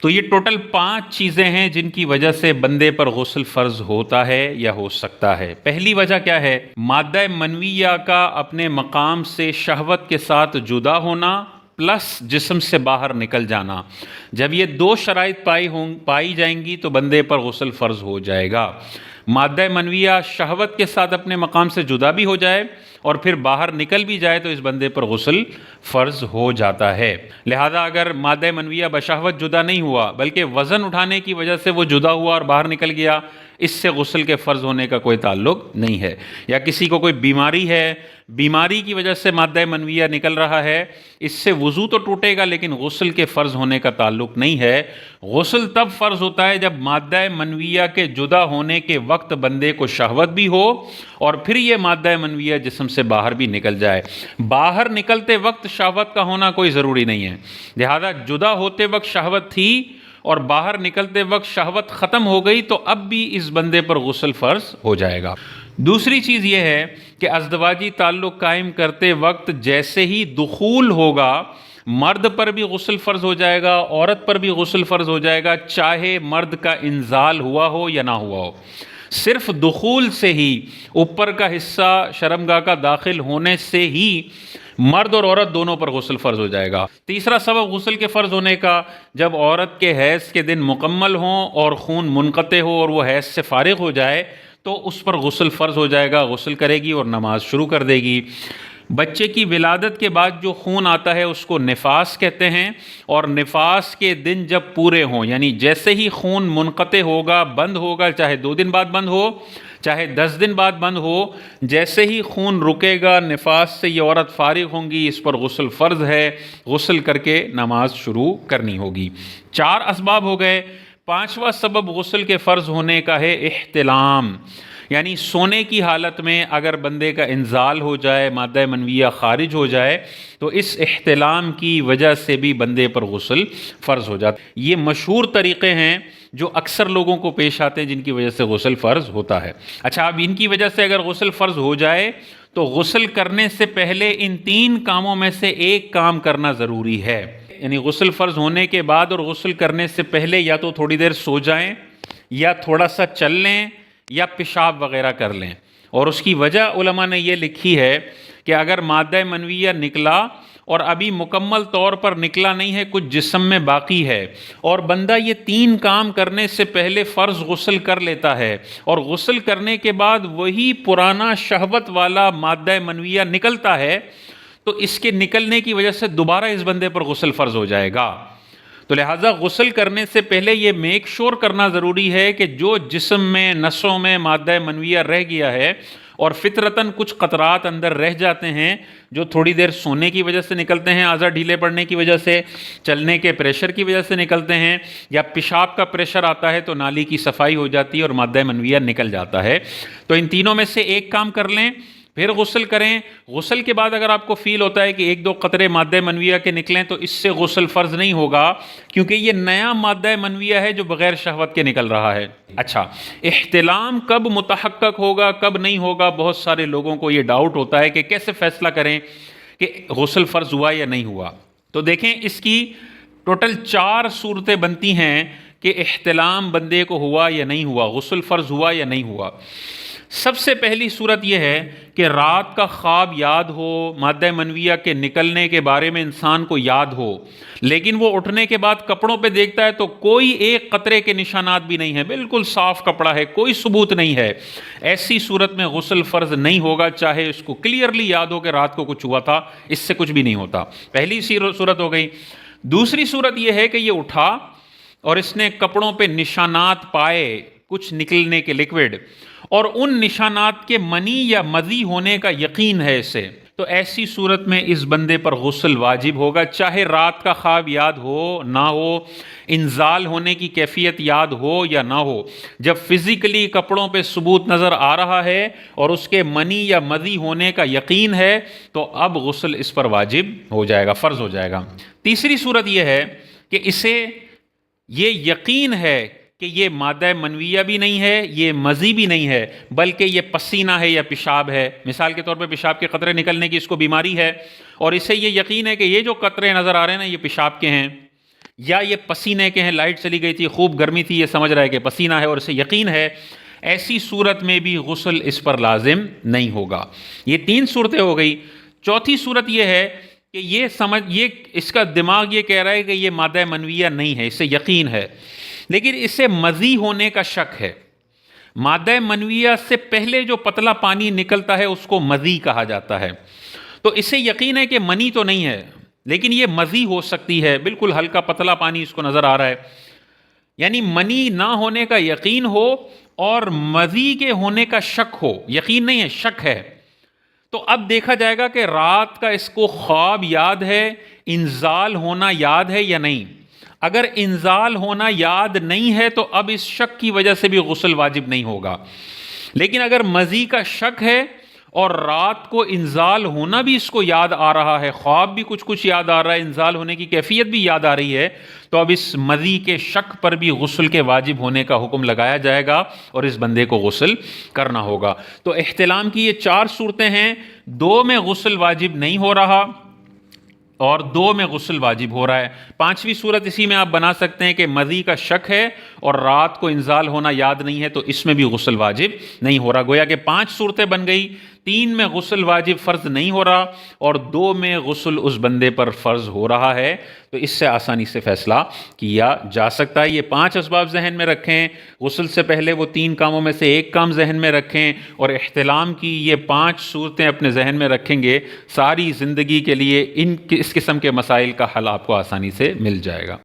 تو یہ ٹوٹل 5 چیزیں ہیں جن کی وجہ سے بندے پر غسل فرض ہوتا ہے یا ہو سکتا ہے۔ پہلی وجہ کیا ہے؟ مادہ منویہ کا اپنے مقام سے شہوت کے ساتھ جدا ہونا پلس جسم سے باہر نکل جانا۔ جب یہ 2 شرائط پائی جائیں گی تو بندے پر غسل فرض ہو جائے گا۔ مادہ منویہ شہوت کے ساتھ اپنے مقام سے جدا بھی ہو جائے اور پھر باہر نکل بھی جائے تو اس بندے پر غسل فرض ہو جاتا ہے۔ لہذا اگر مادہ منویہ بشہوت جدا نہیں ہوا بلکہ وزن اٹھانے کی وجہ سے وہ جدا ہوا اور باہر نکل گیا، اس سے غسل کے فرض ہونے کا کوئی تعلق نہیں ہے۔ یا کسی کو کوئی بیماری ہے، بیماری کی وجہ سے مادہ منویہ نکل رہا ہے، اس سے وضو تو ٹوٹے گا لیکن غسل کے فرض ہونے کا تعلق نہیں ہے۔ غسل تب فرض ہوتا ہے جب مادہ منویہ کے جدا ہونے کے وقت بندے کو شہوت بھی ہو اور پھر یہ مادہ منویہ جسم سے باہر بھی نکل جائے۔ باہر نکلتے وقت شہوت کا ہونا کوئی ضروری نہیں ہے، لہذا جدا ہوتے وقت شہوت تھی اور باہر نکلتے وقت شہوت ختم ہو گئی تو اب بھی اس بندے پر غسل فرض ہو جائے گا۔ دوسری چیز یہ ہے کہ ازدواجی تعلق قائم کرتے وقت جیسے ہی دخول ہوگا، مرد پر بھی غسل فرض ہو جائے گا، عورت پر بھی غسل فرض ہو جائے گا، چاہے مرد کا انزال ہوا ہو یا نہ ہوا ہو۔ صرف دخول سے ہی، اوپر کا حصہ شرمگاہ کا داخل ہونے سے ہی مرد اور عورت دونوں پر غسل فرض ہو جائے گا۔ تیسرا سبب غسل کے فرض ہونے کا، جب عورت کے حیض کے دن مکمل ہوں اور خون منقطع ہو اور وہ حیض سے فارغ ہو جائے تو اس پر غسل فرض ہو جائے گا، غسل کرے گی اور نماز شروع کر دے گی۔ بچے کی ولادت کے بعد جو خون آتا ہے اس کو نفاس کہتے ہیں، اور نفاس کے دن جب پورے ہوں، یعنی جیسے ہی خون منقطع ہوگا، بند ہوگا، چاہے 2 دن بعد بند ہو چاہے 10 دن بعد بند ہو، جیسے ہی خون رکے گا نفاس سے یہ عورت فارغ ہوں گی، اس پر غسل فرض ہے، غسل کر کے نماز شروع کرنی ہوگی۔ 4 اسباب ہو گئے۔ 5واں سبب غسل کے فرض ہونے کا ہے احتلام، یعنی سونے کی حالت میں اگر بندے کا انزال ہو جائے، مادہ منویہ خارج ہو جائے تو اس احتلام کی وجہ سے بھی بندے پر غسل فرض ہو جاتا ہے۔ یہ مشہور طریقے ہیں جو اکثر لوگوں کو پیش آتے ہیں جن کی وجہ سے غسل فرض ہوتا ہے۔ اچھا، اب ان کی وجہ سے اگر غسل فرض ہو جائے تو غسل کرنے سے پہلے ان 3 کاموں میں سے ایک کام کرنا ضروری ہے۔ یعنی غسل فرض ہونے کے بعد اور غسل کرنے سے پہلے یا تو تھوڑی دیر سو جائیں یا تھوڑا سا چل لیں یا پیشاب وغیرہ کر لیں۔ اور اس کی وجہ علماء نے یہ لکھی ہے کہ اگر مادہ منویہ نکلا اور ابھی مکمل طور پر نکلا نہیں ہے، کچھ جسم میں باقی ہے، اور بندہ یہ 3 کام کرنے سے پہلے فرض غسل کر لیتا ہے اور غسل کرنے کے بعد وہی پرانا شہوت والا مادہ منویہ نکلتا ہے تو اس کے نکلنے کی وجہ سے دوبارہ اس بندے پر غسل فرض ہو جائے گا۔ تو لہٰذا غسل کرنے سے پہلے یہ میک شور کرنا ضروری ہے کہ جو جسم میں، نسوں میں مادہ منویہ رہ گیا ہے اور فطرتاً کچھ قطرات اندر رہ جاتے ہیں جو تھوڑی دیر سونے کی وجہ سے نکلتے ہیں، اعضاء ڈھیلے پڑنے کی وجہ سے، چلنے کے پریشر کی وجہ سے نکلتے ہیں، یا پیشاب کا پریشر آتا ہے تو نالی کی صفائی ہو جاتی ہے اور مادہ منویہ نکل جاتا ہے۔ تو ان تینوں میں سے ایک کام کر لیں، پھر غسل کریں۔ غسل کے بعد اگر آپ کو فیل ہوتا ہے کہ 1-2 قطرے مادہ منویہ کے نکلیں تو اس سے غسل فرض نہیں ہوگا، کیونکہ یہ نیا مادہ منویہ ہے جو بغیر شہوت کے نکل رہا ہے۔ اچھا، احتلام کب متحقق ہوگا، کب نہیں ہوگا؟ بہت سارے لوگوں کو یہ ڈاؤٹ ہوتا ہے کہ کیسے فیصلہ کریں کہ غسل فرض ہوا یا نہیں ہوا۔ تو دیکھیں، اس کی ٹوٹل 4 صورتیں بنتی ہیں کہ احتلام بندے کو ہوا یا نہیں ہوا، غسل فرض ہوا یا نہیں ہوا۔ سب سے پہلی صورت یہ ہے کہ رات کا خواب یاد ہو، مادہ منویہ کے نکلنے کے بارے میں انسان کو یاد ہو، لیکن وہ اٹھنے کے بعد کپڑوں پہ دیکھتا ہے تو کوئی ایک قطرے کے نشانات بھی نہیں ہیں، بالکل صاف کپڑا ہے، کوئی ثبوت نہیں ہے۔ ایسی صورت میں غسل فرض نہیں ہوگا، چاہے اس کو کلیئرلی یاد ہو کہ رات کو کچھ ہوا تھا، اس سے کچھ بھی نہیں ہوتا۔ پہلی صورت ہو گئی۔ دوسری صورت یہ ہے کہ یہ اٹھا اور اس نے کپڑوں پہ نشانات پائے، کچھ نکلنے کے لکوڈ، اور ان نشانات کے منی یا مذی ہونے کا یقین ہے اسے، تو ایسی صورت میں اس بندے پر غسل واجب ہوگا، چاہے رات کا خواب یاد ہو نہ ہو، انزال ہونے کی کیفیت یاد ہو یا نہ ہو۔ جب فزیکلی کپڑوں پہ ثبوت نظر آ رہا ہے اور اس کے منی یا مذی ہونے کا یقین ہے تو اب غسل اس پر واجب ہو جائے گا، فرض ہو جائے گا۔ تیسری صورت یہ ہے کہ اسے یہ یقین ہے کہ یہ مادہ منویہ بھی نہیں ہے، یہ مذی بھی نہیں ہے، بلکہ یہ پسینہ ہے یا پیشاب ہے۔ مثال کے طور پہ پیشاب کے قطرے نکلنے کی اس کو بیماری ہے، اور اسے یہ یقین ہے کہ یہ جو قطرے نظر آ رہے ہیں نا یہ پیشاب کے ہیں، یا یہ پسینے کے ہیں، لائٹ چلی گئی تھی، خوب گرمی تھی، یہ سمجھ رہا ہے کہ پسینہ ہے اور اسے یقین ہے، ایسی صورت میں بھی غسل اس پر لازم نہیں ہوگا۔ یہ 3 صورتیں ہو گئی۔ چوتھی صورت یہ ہے کہ یہ اس کا دماغ یہ کہہ رہا ہے کہ یہ مادہ منویہ نہیں ہے، اسے یقین ہے، لیکن اسے مزی ہونے کا شک ہے۔ مادہ منویہ سے پہلے جو پتلا پانی نکلتا ہے اس کو مزی کہا جاتا ہے، تو اسے یقین ہے کہ منی تو نہیں ہے، لیکن یہ مزی ہو سکتی ہے، بالکل ہلکا پتلا پانی اس کو نظر آ رہا ہے، یعنی منی نہ ہونے کا یقین ہو اور مزی کے ہونے کا شک ہو، یقین نہیں ہے، شک ہے۔ تو اب دیکھا جائے گا کہ رات کا اس کو خواب یاد ہے، انزال ہونا یاد ہے یا نہیں۔ اگر انزال ہونا یاد نہیں ہے تو اب اس شک کی وجہ سے بھی غسل واجب نہیں ہوگا، لیکن اگر مزی کا شک ہے اور رات کو انزال ہونا بھی اس کو یاد آ رہا ہے، خواب بھی کچھ کچھ یاد آ رہا ہے، انزال ہونے کی کیفیت بھی یاد آ رہی ہے، تو اب اس مزی کے شک پر بھی غسل کے واجب ہونے کا حکم لگایا جائے گا اور اس بندے کو غسل کرنا ہوگا۔ تو احتلام کی یہ 4 صورتیں ہیں، 2 میں غسل واجب نہیں ہو رہا اور 2 میں غسل واجب ہو رہا ہے۔ 5ویں صورت اسی میں آپ بنا سکتے ہیں کہ مزی کا شک ہے اور رات کو انزال ہونا یاد نہیں ہے، تو اس میں بھی غسل واجب نہیں ہو رہا۔ گویا کہ 5 صورتیں بن گئی، 3 میں غسل واجب فرض نہیں ہو رہا اور 2 میں غسل اس بندے پر فرض ہو رہا ہے، تو اس سے آسانی سے فیصلہ کیا جا سکتا ہے۔ یہ 5 اسباب ذہن میں رکھیں، غسل سے پہلے وہ 3 کاموں میں سے 1 کام ذہن میں رکھیں اور احتلام کی یہ 5 صورتیں اپنے ذہن میں رکھیں گے، ساری زندگی کے لیے اس قسم کے مسائل کا حل آپ کو آسانی سے مل جائے گا۔